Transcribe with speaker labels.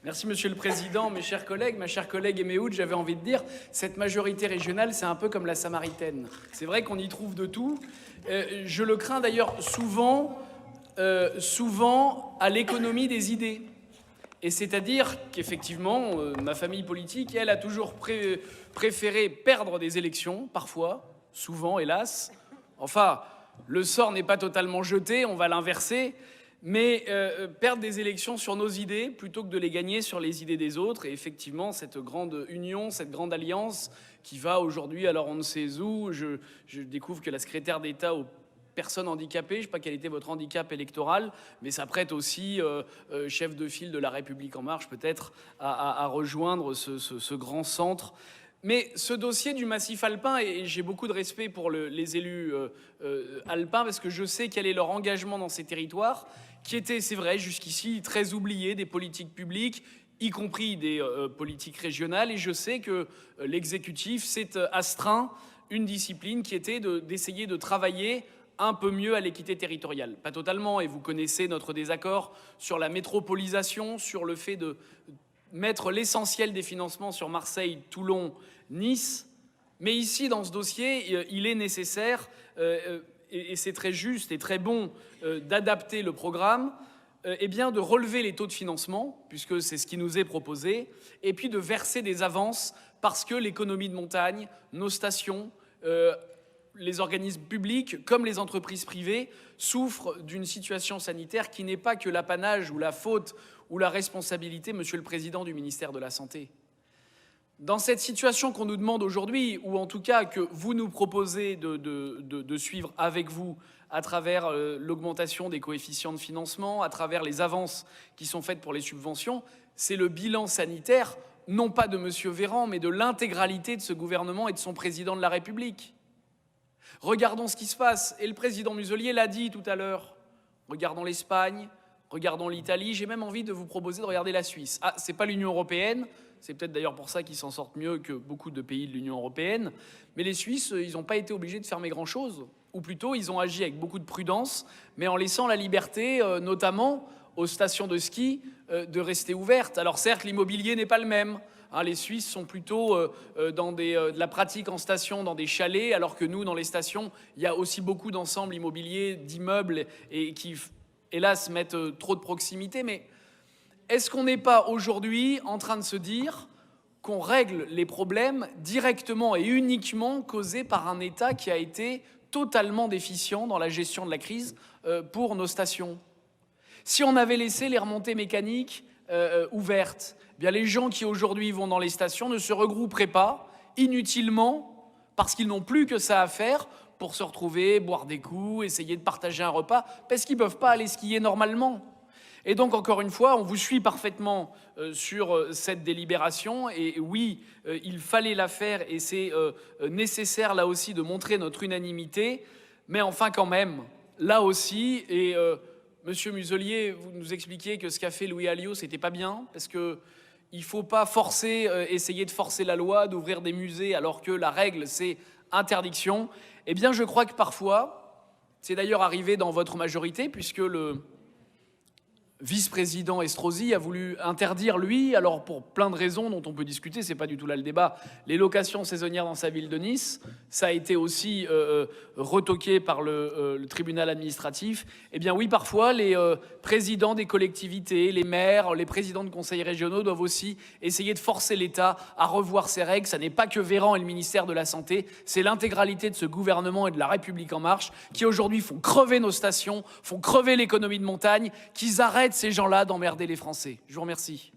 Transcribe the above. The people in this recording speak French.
Speaker 1: Merci Monsieur le Président, mes chers collègues, ma chère collègue Éméoud, j'avais envie de dire, cette majorité régionale, c'est un peu comme la Samaritaine. C'est vrai qu'on y trouve de tout. Je le crains d'ailleurs souvent à l'économie des idées. Et c'est-à-dire qu'effectivement, ma famille politique, elle, a toujours préféré perdre des élections, parfois, souvent, hélas. Enfin, le sort n'est pas totalement jeté, on va l'inverser. Mais perdre des élections sur nos idées plutôt que de les gagner sur les idées des autres. Et effectivement, cette grande union, cette grande alliance qui va aujourd'hui, alors on ne sait où, je découvre que la secrétaire d'État aux personnes handicapées, je ne sais pas quel était votre handicap électoral, mais ça prête aussi, chef de file de La République En Marche, peut-être, à rejoindre ce grand centre. Mais ce dossier du massif alpin, et j'ai beaucoup de respect pour les élus alpins, parce que je sais quel est leur engagement dans ces territoires, qui étaient, c'est vrai, jusqu'ici très oubliés des politiques publiques, y compris des politiques régionales. Et je sais que l'exécutif s'est astreint une discipline qui était d'essayer de travailler un peu mieux à l'équité territoriale. Pas totalement, et vous connaissez notre désaccord sur la métropolisation, sur le fait de mettre l'essentiel des financements sur Marseille, Toulon, Nice. Mais ici, dans ce dossier, il est nécessaire, et c'est très juste et très bon, d'adapter le programme, et bien de relever les taux de financement, puisque c'est ce qui nous est proposé, et puis de verser des avances, parce que l'économie de montagne, nos stations, les organismes publics comme les entreprises privées souffrent d'une situation sanitaire qui n'est pas que l'apanage ou la faute ou la responsabilité, Monsieur le Président, du ministère de la Santé. Dans cette situation qu'on nous demande aujourd'hui, ou en tout cas que vous nous proposez de suivre avec vous à travers l'augmentation des coefficients de financement, à travers les avances qui sont faites pour les subventions, c'est le bilan sanitaire, non pas de Monsieur Véran, mais de l'intégralité de ce gouvernement et de son président de la République. Regardons ce qui se passe, et le président Muselier l'a dit tout à l'heure. Regardons l'Espagne, regardons l'Italie, j'ai même envie de vous proposer de regarder la Suisse. Ah, c'est pas l'Union européenne, c'est peut-être d'ailleurs pour ça qu'ils s'en sortent mieux que beaucoup de pays de l'Union européenne, mais les Suisses, ils n'ont pas été obligés de fermer grand-chose, ou plutôt ils ont agi avec beaucoup de prudence, mais en laissant la liberté, notamment aux stations de ski, de rester ouvertes. Alors certes, l'immobilier n'est pas le même. Les Suisses sont plutôt dans de la pratique en station, dans des chalets, alors que nous, dans les stations, il y a aussi beaucoup d'ensembles immobiliers, d'immeubles, et qui, hélas, mettent trop de proximité. Mais est-ce qu'on n'est pas aujourd'hui en train de se dire qu'on règle les problèmes directement et uniquement causés par un État qui a été totalement déficient dans la gestion de la crise pour nos stations? Si on avait laissé les remontées mécaniques ouvertes, eh bien les gens qui aujourd'hui vont dans les stations ne se regrouperaient pas inutilement parce qu'ils n'ont plus que ça à faire pour se retrouver, boire des coups, essayer de partager un repas, parce qu'ils ne peuvent pas aller skier normalement. Et donc, encore une fois, on vous suit parfaitement sur cette délibération. Et oui, il fallait la faire et c'est nécessaire, là aussi, de montrer notre unanimité. Mais enfin, quand même, là aussi, et Monsieur Muselier, vous nous expliquiez que ce qu'a fait Louis Alliot, c'était pas bien, parce qu'il ne faut pas forcer, essayer de forcer la loi, d'ouvrir des musées, alors que la règle, c'est interdiction. Eh bien, je crois que parfois, c'est d'ailleurs arrivé dans votre majorité, puisque le vice-président Estrosi a voulu interdire, lui, alors pour plein de raisons dont on peut discuter, c'est pas du tout là le débat, les locations saisonnières dans sa ville de Nice. Ça a été aussi retoqué par le tribunal administratif. Eh bien oui, parfois, les présidents des collectivités, les maires, les présidents de conseils régionaux doivent aussi essayer de forcer l'État à revoir ses règles. Ça n'est pas que Véran et le ministère de la Santé, c'est l'intégralité de ce gouvernement et de la République En Marche qui aujourd'hui font crever nos stations, font crever l'économie de montagne, qu'ils arrêtent ces gens-là d'emmerder les Français. Je vous remercie.